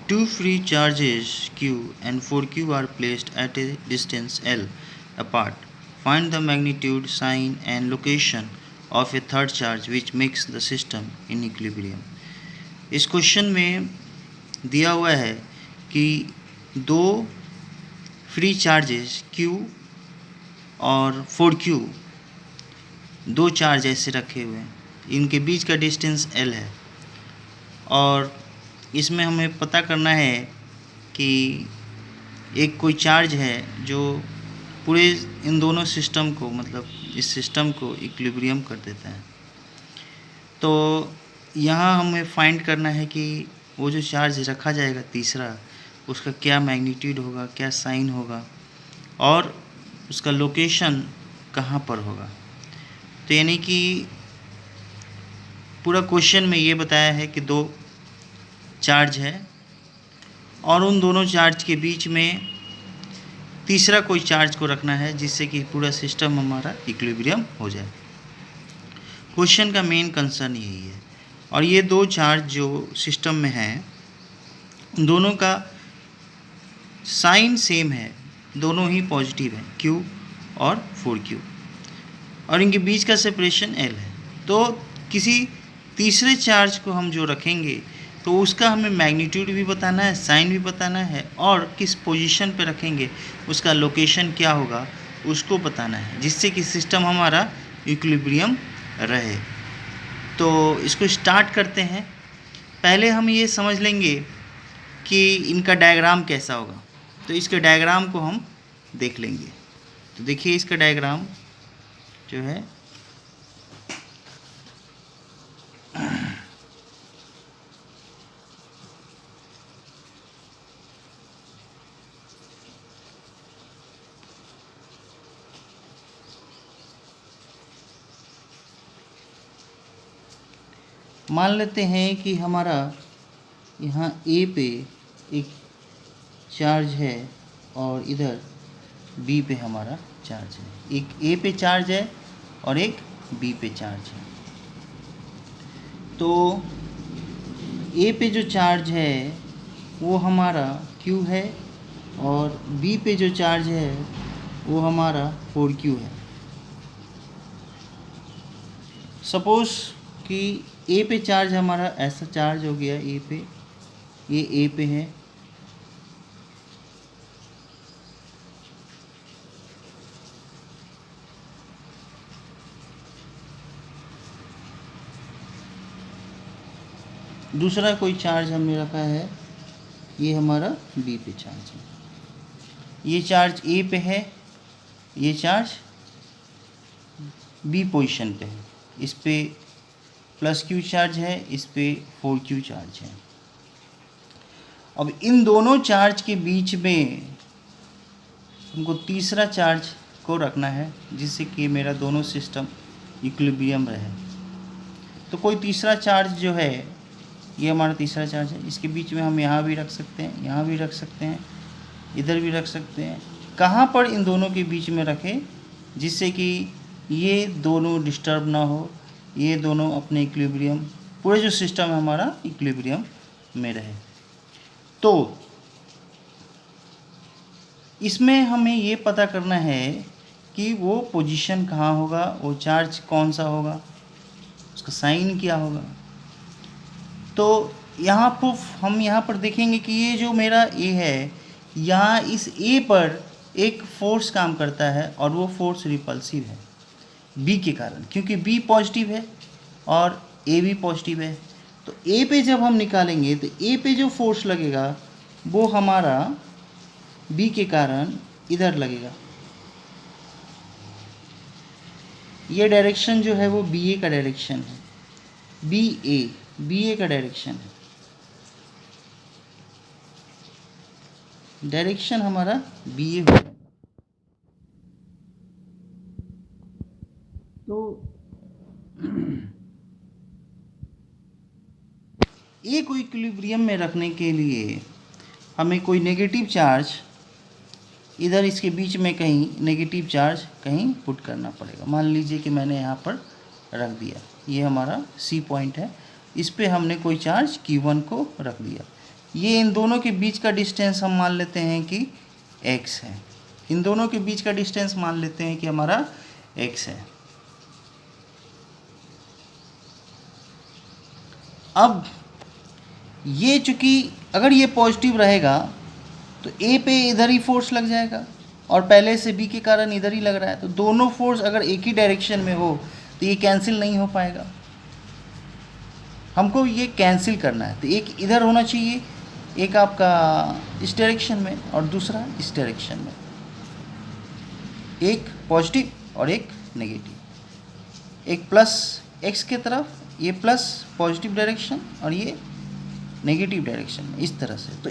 Two free charges Q and 4Q are placed at a distance L apart. Find the magnitude, sign and location of a third charge which makes the system in equilibrium. इस question में दिया हुआ है कि दो free charges Q और 4Q, दो charge ऐसे रखे हुए हैं, इनके बीच का डिस्टेंस L है और इसमें हमें पता करना है कि एक कोई चार्ज है जो पूरे इन दोनों सिस्टम को, मतलब इस सिस्टम को इक्विलिब्रियम कर देता है। तो यहाँ हमें फाइंड करना है कि वो जो चार्ज रखा जाएगा तीसरा, उसका क्या मैग्नीट्यूड होगा, क्या साइन होगा और उसका लोकेशन कहाँ पर होगा। तो यानी कि पूरा क्वेश्चन में ये बताया है कि दो चार्ज है और उन दोनों चार्ज के बीच में तीसरा कोई चार्ज को रखना है जिससे कि पूरा सिस्टम हमारा इक्विलिब्रियम हो जाए। क्वेश्चन का मेन कंसर्न यही है। और ये दो चार्ज जो सिस्टम में हैं, दोनों का साइन सेम है, दोनों ही पॉजिटिव हैं, Q और 4Q, और इनके बीच का सेपरेशन L है। तो किसी तीसरे चार्ज को हम जो रखेंगे तो उसका हमें मैग्नीट्यूड भी बताना है, साइन भी बताना है और किस पोजीशन पे रखेंगे, उसका लोकेशन क्या होगा उसको बताना है, जिससे कि सिस्टम हमारा इक्विलिब्रियम रहे। तो इसको स्टार्ट करते हैं। पहले हम ये समझ लेंगे कि इनका डायग्राम कैसा होगा। तो इसके डायग्राम को हम देख लेंगे। तो देखिए इसका डायग्राम जो है, मान लेते हैं कि हमारा यहाँ A पे एक चार्ज है और इधर B पे हमारा चार्ज है। एक A पे चार्ज है और एक B पे चार्ज है। तो A पे जो चार्ज है वो हमारा Q है और B पे जो चार्ज है वो हमारा 4Q है। सपोज़ कि A पे चार्ज हमारा ऐसा चार्ज हो गया, A पे, ये A पे है, दूसरा कोई चार्ज हमने रखा है, ये हमारा B पे चार्ज है। ये चार्ज A पे है, ये चार्ज B पोजीशन पे है, इस पे +Q चार्ज है, इस पे 4Q चार्ज है। अब इन दोनों चार्ज के बीच में हमको तीसरा चार्ज को रखना है जिससे कि मेरा दोनों सिस्टम इक्विलिब्रियम रहे। तो कोई तीसरा चार्ज जो है, ये हमारा तीसरा चार्ज है, इसके बीच में हम यहाँ भी रख सकते हैं, यहाँ भी रख सकते हैं, इधर भी रख सकते हैं। कहाँ पर इन दोनों के बीच में रखें जिससे कि ये दोनों डिस्टर्ब ना हो, ये दोनों अपने इक्विलिब्रियम, पूरे जो सिस्टम है हमारा इक्विलिब्रियम में रहे। तो इसमें हमें ये पता करना है कि वो पोजीशन कहाँ होगा, वो चार्ज कौन सा होगा, उसका साइन क्या होगा। तो यहाँ पर हम यहाँ पर देखेंगे कि ये जो मेरा A है, यहाँ इस A पर एक फोर्स काम करता है और वो फोर्स रिपल्सिव है B के कारण, क्योंकि B पॉजिटिव है और A भी पॉजिटिव है। तो A पे जब हम निकालेंगे तो A पे जो फोर्स लगेगा वो हमारा B के कारण इधर लगेगा। ये डायरेक्शन जो है वो BA का डायरेक्शन है, BA का डायरेक्शन है, डायरेक्शन हमारा BA हो जाएगा। तो A को इक्विलिब्रियम में रखने के लिए हमें कोई नेगेटिव चार्ज इधर इसके बीच में कहीं नेगेटिव चार्ज कहीं पुट करना पड़ेगा। मान लीजिए कि मैंने यहाँ पर रख दिया, ये हमारा C पॉइंट है, इस पे हमने कोई चार्ज Q1 को रख दिया। ये इन दोनों के बीच का डिस्टेंस हम मान लेते हैं कि x है। इन दोनों के बीच का डिस्टेंस मान लेते हैं कि हमारा x है। अब ये चूँकि अगर ये पॉजिटिव रहेगा तो A पे इधर ही फोर्स लग जाएगा और पहले से B के कारण इधर ही लग रहा है, तो दोनों फोर्स अगर एक ही डायरेक्शन में हो तो ये कैंसिल नहीं हो पाएगा। हमको ये कैंसिल करना है, तो एक इधर होना चाहिए, एक आपका इस डायरेक्शन में और दूसरा इस डायरेक्शन में, एक पॉजिटिव और एक नेगेटिव, एक प्लस x के तरफ, ये प्लस पॉजिटिव डायरेक्शन और ये नेगेटिव डायरेक्शन में, इस तरह से। तो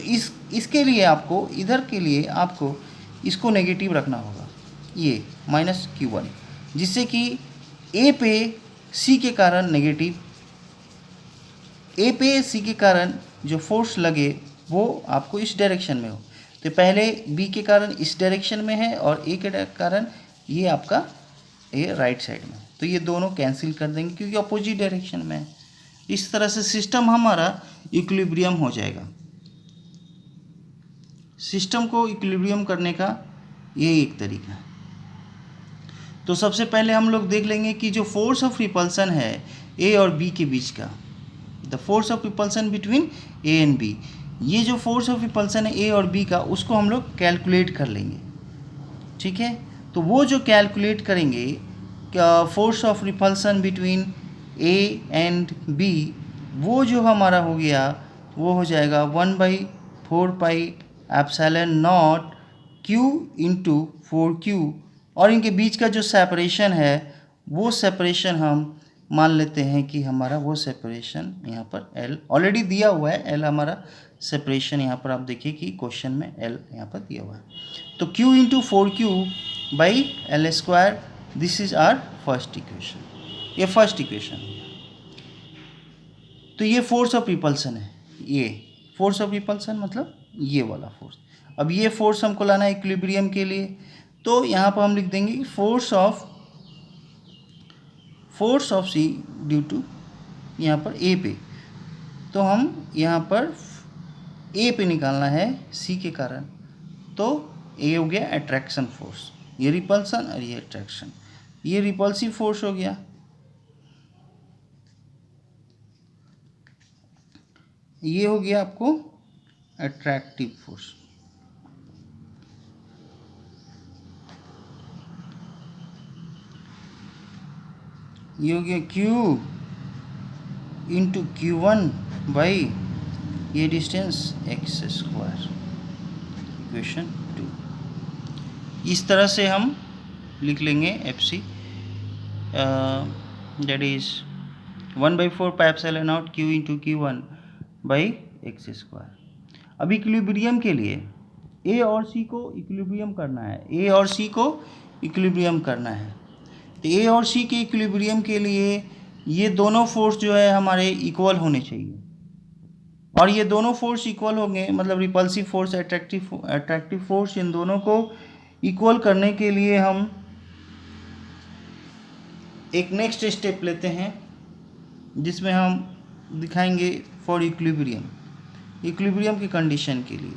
इसके लिए आपको इधर के लिए आपको इसको नेगेटिव रखना होगा, ये -q1, जिससे कि A पे C के कारण नेगेटिव, A पे C के कारण जो फोर्स लगे वो आपको इस डायरेक्शन में हो। तो पहले B के कारण इस डायरेक्शन में है और A के कारण ये आपका ये राइट साइड में, तो ये दोनों कैंसिल कर देंगे क्योंकि अपोजिट डायरेक्शन में है। इस तरह से सिस्टम हमारा इक्विलिब्रियम हो जाएगा। सिस्टम को इक्विलिब्रियम करने का ये एक तरीका है। तो सबसे पहले हम लोग देख लेंगे कि जो फोर्स ऑफ रिपल्सन है A और B के बीच का, the force of repulsion between A and B, ये जो फोर्स ऑफ रिपल्सन है A और B का, उसको हम लोग कैलकुलेट कर लेंगे। ठीक है, तो वो जो कैलकुलेट करेंगे force of repulsion between A and B, वो जो हमारा हो गया वो हो जाएगा 1/4 pi epsilon not Q into 4Q, और इनके बीच का जो सेपरेशन है वो सेपरेशन हम मान लेते हैं कि हमारा वो सेपरेशन यहाँ पर L ऑलरेडी दिया हुआ है। L हमारा सेपरेशन यहाँ पर आप देखिए कि क्वेश्चन में L यहाँ पर दिया हुआ है। तो Q into 4Q by L square, this is our first equation, ये फर्स्ट इक्वेशन है। तो ये फोर्स ऑफ रिपल्सन है, ये फोर्स ऑफ रिपल्सन मतलब ये वाला फोर्स। अब ये फोर्स हमको लाना है इक्विलिब्रियम के लिए, तो यहाँ पर हम लिख देंगे force of C due to यहाँ पर ए पे, तो हम यहाँ पर ए पे निकालना है सी के कारण, तो ए हो गया अट्रैक्शन फोर्स, ये रिपल्सन और ये अट्रैक्शन, ये रिपल्सिव फोर्स हो गया, ये हो गया आपको अट्रैक्टिव फोर्स। ये हो गया Q इंटू Q1 बाई ये डिस्टेंस x स्क्वायर, इक्वेशन 2। इस तरह से हम लिख लेंगे FC, that is 1/4 pi epsilon not Q into Q1 by x square. अब इक्विलिब्रियम के लिए A और C को इक्विलिब्रियम करना है, A और C को इक्विलिब्रियम करना है। तो A और C के इक्विलिब्रियम के लिए ये दोनों फोर्स जो है हमारे इक्वल होने चाहिए, और ये दोनों फोर्स इक्वल होंगे मतलब रिपल्सिव फोर्स अट्रैक्टिव फोर्स, इन दोनों को इक्वल करने के लिए हम एक नेक्स्ट स्टेप लेते हैं जिसमें हम दिखाएंगे फॉर इक्विलिब्रियम की कंडीशन के लिए।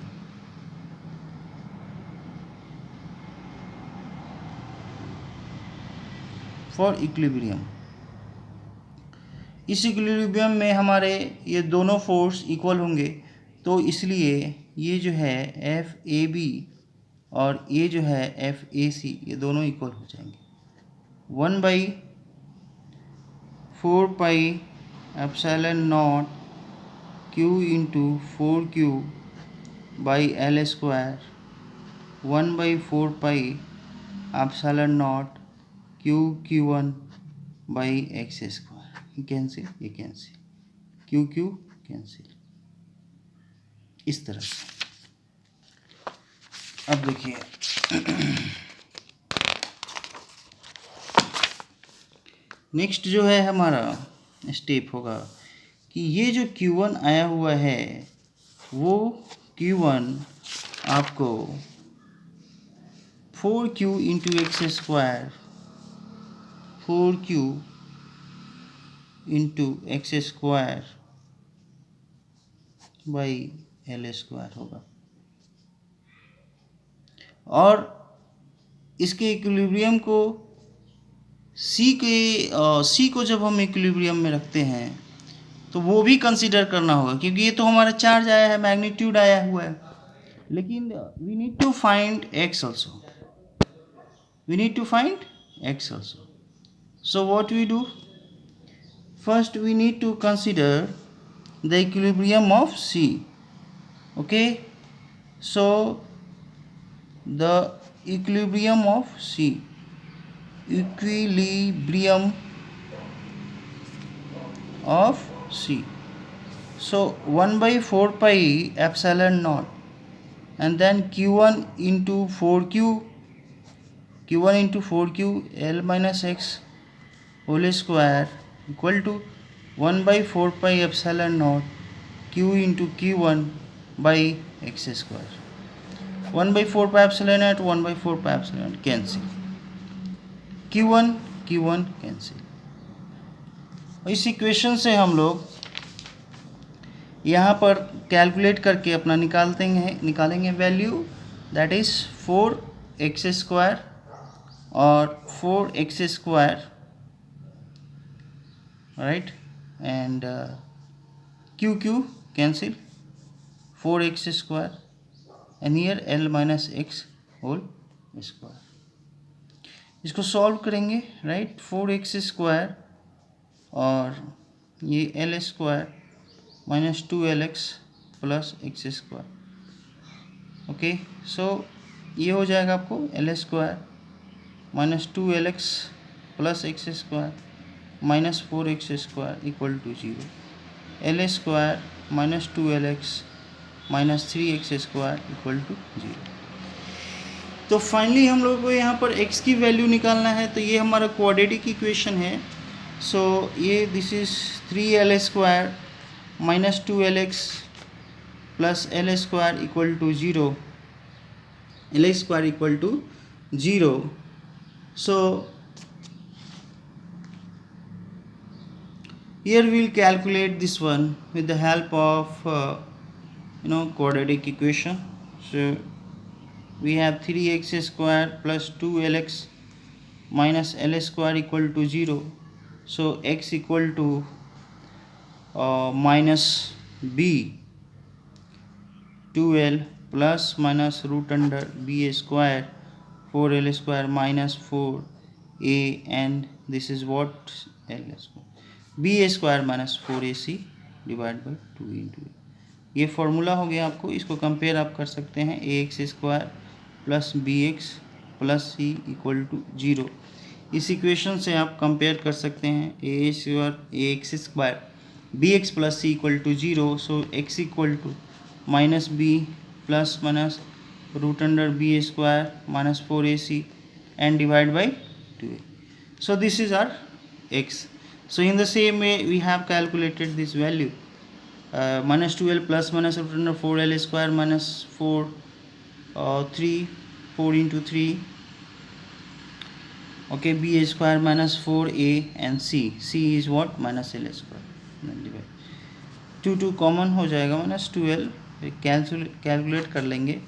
फॉर इक्विलिब्रियम, इस इक्विलिब्रियम में हमारे ये दोनों फोर्स इक्वल होंगे, तो इसलिए ये जो है FAB और ये जो है FAC, ये दोनों इक्वल हो जाएंगे। 1/4 pi epsilon not Q into 4Q by L square, 1/4 pi epsilon not Q1 by x square, cancel, ये कैंसिल, Q कैंसिल, इस तरह से। अब देखिए नेक्स्ट जो है हमारा स्टेप होगा कि ये जो Q1 आया हुआ है वो Q1 आपको 4Q into x square, 4Q into x square by L square होगा। और इसके इक्विलिब्रियम को सी को जब हम इक्विलिब्रियम में रखते हैं तो वो भी कंसीडर करना होगा, क्योंकि ये तो हमारा चार्ज आया है, मैग्नीट्यूड आया हुआ है, लेकिन we need to find x also, we need to find x also. So what we do, first we need to consider the equilibrium of C. Okay, so the equilibrium of C, equilibrium of C, so 1 by 4 pi epsilon naught, and then q1 into 4q, q1 into 4q L minus x whole square equal to 1 by 4 pi epsilon naught q into q1 by x square. 1 by 4 pi epsilon naught, 1 by 4 pi epsilon cancel, q1 cancel. इस equation से हम लोग यहाँ पर calculate करके अपना निकालेंगे value, that is 4x square और 4x square, right, and q cancel, 4x square and here l minus x whole square. इसको सॉल्व करेंगे, राइट, 4x स्क्वायर और ये l square minus 2lx plus x square. Okay, so ये हो जाएगा आपको l square minus 2lx plus x square minus 4x square equal to 0, l square minus 2lx minus 3x square equal to 0. तो finally हम लोग को यहाँ पर x की वैल्यू निकालना है, तो ये हमारा क्वाड्रेटिक इक्वेशन है. सो ये this is 3l square minus 2lx plus l square equal to 0, l square equal to 0. So here we will calculate this one with the help of quadratic equation. So we have 3x square plus 2lx minus l square equal to 0. So x equal to minus b 2l plus minus root under b square 4l square minus 4a, and this is what l square b square minus 4ac divide by 2 into a. ये formula हो गया आपको. इसको compare आप कर सकते हैं, ax square plus bx plus c equal to 0. इस इक्वेशन से आप कंपेयर कर सकते हैं ax square bx plus c equal to 0. So x equal to minus b plus minus root under b square minus 4ac and divide by 2a. So this is our x. So in the same way we have calculated this value, minus 2l plus minus root under 4l square minus 4 into 3, okay, b square minus 4a and c is what, minus l square, then divide 2 common हो जाएगा, minus 2l calculate कर लेंगे,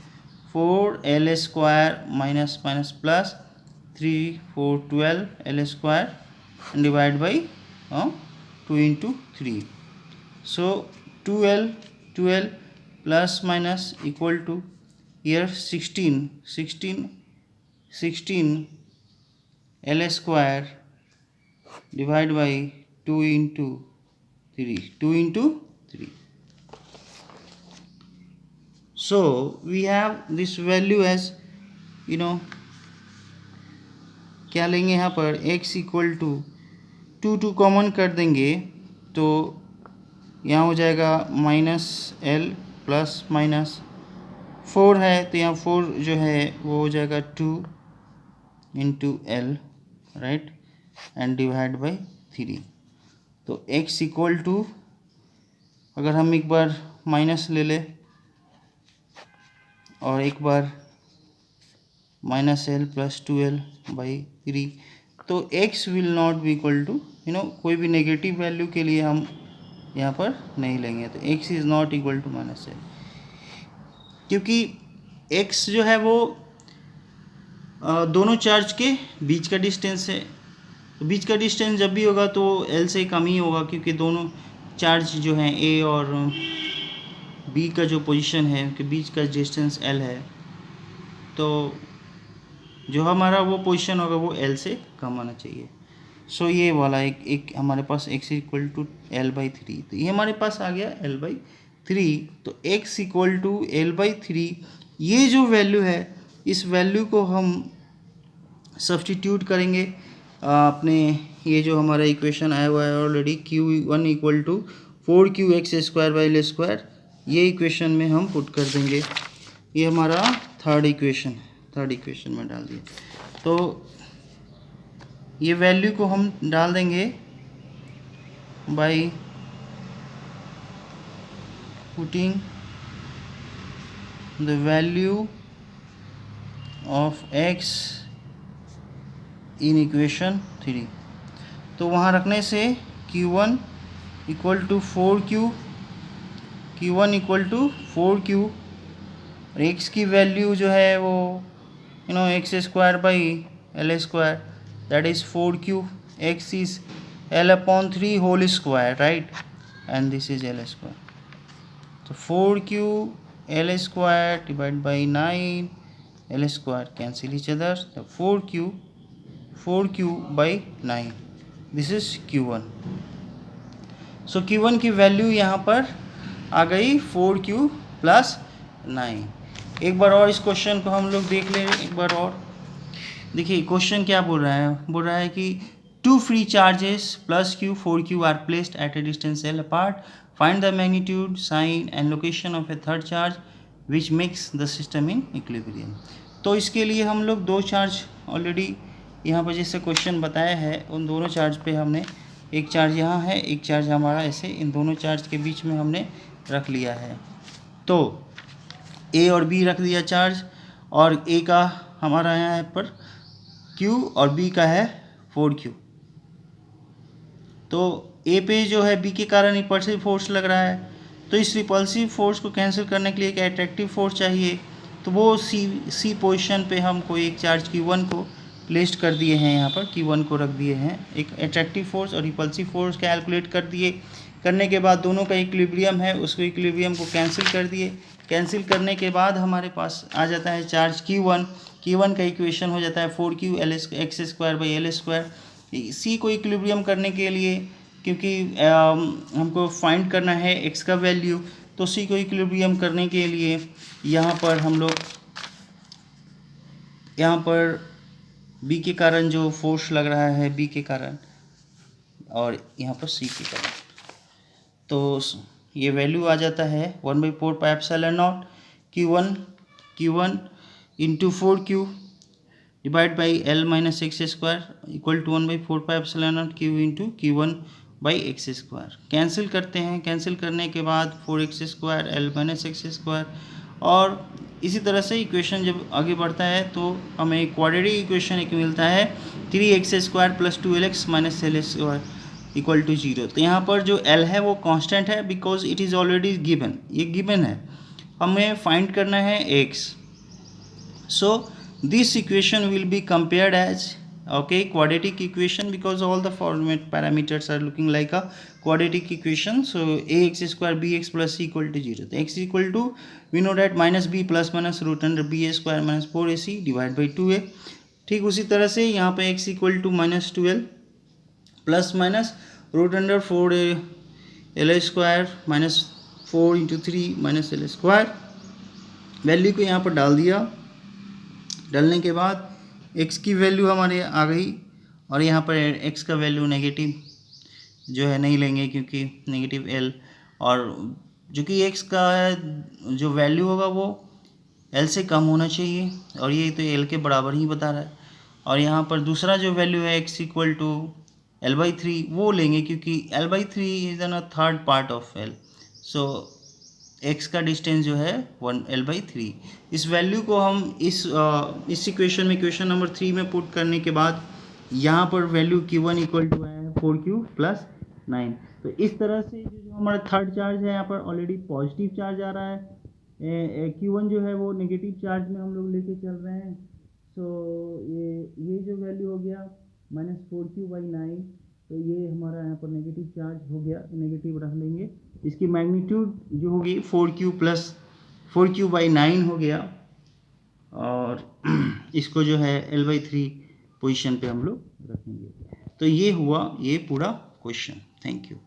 4l square minus minus plus 3 4 12 l square divide by 2 into 3. So 12 plus minus equal to here 16 l square divide by 2 into 3. So we have this value as क्या लेंगे यहाँ पर, x equal to 2 common कर देंगे तो यहाँ हो जाएगा माइनस l प्लस माइनस 4 है, तो यहाँ 4 जो है वो हो जाएगा 2 into l, right, and divide by 3. तो x इक्वल टू, अगर हम एक बार माइनस ले लें और एक बार minus l plus 2l by 3, तो x will not be equal to कोई भी नेगेटिव वैल्यू के लिए हम यहाँ पर नहीं लेंगे, तो x is not equal to minus l. क्योंकि x जो है वो दोनों चार्ज के बीच का डिस्टेंस है। तो बीच का डिस्टेंस जब भी होगा तो L से कम ही होगा, क्योंकि दोनों चार्ज जो हैं A और B का जो पोजीशन है उनके बीच का डिस्टेंस L है। तो जो हमारा वो पोजीशन होगा वो L से कम आना चाहिए। सो ये वाला एक हमारे पास x इक्वल टू L/3, तो ये हमारे पास आ गया L/3। तो x इक्वल टू L/3, ये जो वैल्यू है इस वैल्यू को हम सब्सटीट्यूट करेंगे अपने ये जो हमारा इक्वेशन आया हुआ है already, Q1 equal to 4Qx²/L², ये इक्वेशन में हम पुट कर देंगे। ये हमारा थर्ड इक्वेशन में डाल दिए। तो ये वैल्यू को हम डाल देंगे by putting the value of x in equation 3। तो वहाँ रखने से Q1 इक्वल टू 4Q और x की वैल्यू जो है वो x²/L², that is 4Q। x is L/3 whole square, right, and this is L²। तो 4Q L² divide by 9 L² cancel each other, तो 4Q by 9, this is Q1। So Q1 की value यहाँ पर आ गई 4Q plus 9। एक बार और इस question को हम लोग देख ले एक बार और। देखिए क्वेश्चन क्या बोल रहा है कि two free charges plus Q 4Q are placed at a distance L apart, find the magnitude, sign and location of a third charge which makes the system in equilibrium. तो इसके लिए हम लोग दो चार्ज ऑलरेडी यहाँ पर जैसे question बताया है उन दोनों चार्ज पे हमने, एक चार्ज यहाँ है, एक चार्ज हमारा ऐसे, इन दोनों चार्ज के बीच में हमने रख लिया है। तो A और B रख दिया चार्ज, और A का हमारा यहाँ पर Q और B का है 4Q। तो A पे जो है B के कारण रिपल्सिव फोर्स लग रहा है, तो इस रिपल्सिव फोर्स को कैंसिल करने के लिए एक अट्रैक्टिव फोर्स चाहिए। तो वो सी पोजीशन पे हमको एक चार्ज Q1 को प्लेस्ड कर दिए हैं, यहाँ पर Q1 को रख दिए हैं। एक अट्रैक्टिव फोर्स और रिपल्सिव फोर्स कैलकुलेट कर दिए, करने के बाद दोनों का इक्विलिब्रियम है, उसको इक्विलिब्रियम को कैंसिल कर दिए। कैंसिल करने के बाद हमारे पास आ जाता है चार्ज Q1 का इक्वेशन हो जाता है 4Q x²/L²। सी को इक्विलिब्रियम करने के लिए, क्योंकि हमको फाइंड करना है x का वैल्यू, तो सी को इक्विलिब्रियम करने के लिए यहाँ पर हम लोग यहाँ पर B के कारण जो फोर्स लग रहा है B के कारण, और यहाँ पर C के कारण, तो ये वैल्यू आ जाता है 1/4πε0 Q1 into 4Q divide by L-x² equal to 1/4πε0 Q into Q1/x²। Cancel करते हैं, कैंसिल करने के बाद 4x² L-x², और इसी तरह से इक्वेशन जब आगे बढ़ता है तो हमें क्वाड्रेटिक इक्वेशन एक मिलता है 3x² plus 2LX minus L² equal to 0। तो यहाँ पर जो L है वो कांस्टेंट है, because it is already given, ये गिवन है, हमें फाइंड करना है x। सो this equation will be compared as quadratic equation, because all the format parameters are looking like a quadratic equation. So ax² bx plus c equal to 0. तो x equal to, we know that minus b plus minus root under ba² minus 4ac divided by 2a। ठीक उसी तरह से यहाँ पे x equal to minus 2l plus minus root under 4l² minus 4 into 3 minus L²। Value को यहाँ पर डाल दिया, डालने के बाद x की वैल्यू हमारे आ गई, और यहाँ पर x का वैल्यू नेगेटिव जो है नहीं लेंगे, क्योंकि नेगेटिव L, और जो कि x का जो वैल्यू होगा वो L से कम होना चाहिए, और ये तो L के बराबर ही बता रहा है। और यहाँ पर दूसरा जो वैल्यू है x इक्वल टू L/3 वो लेंगे, क्योंकि L/3 is an third part of L। So x का डिस्टेंस जो है L/3। इस वैल्यू को हम इस इक्वेशन में, इक्वेशन नंबर 3 में पुट करने के बाद यहाँ पर वैल्यू Q1 इक्वल टू है 4Q प्लस 9। तो इस तरह से जो हमारा थर्ड चार्ज है यहाँ पर ऑलरेडी पॉजिटिव चार्ज आ रहा है, Q1 जो है वो नेगेटिव चार्ज में हम लोग लेके चल रहे हैं। सो ये जो वैल्यू हो गया -4Q/9, तो ये हमारा यहाँ पर नेगेटिव चार्ज हो गया, नेगेटिव रख लेंगे। इसकी मैग्नीट्यूड जो होगी 4Q/9 हो गया, और इसको जो है L/3 पोजीशन पे हम लोग रखेंगे। तो ये हुआ ये पूरा क्वेश्चन। Thank you.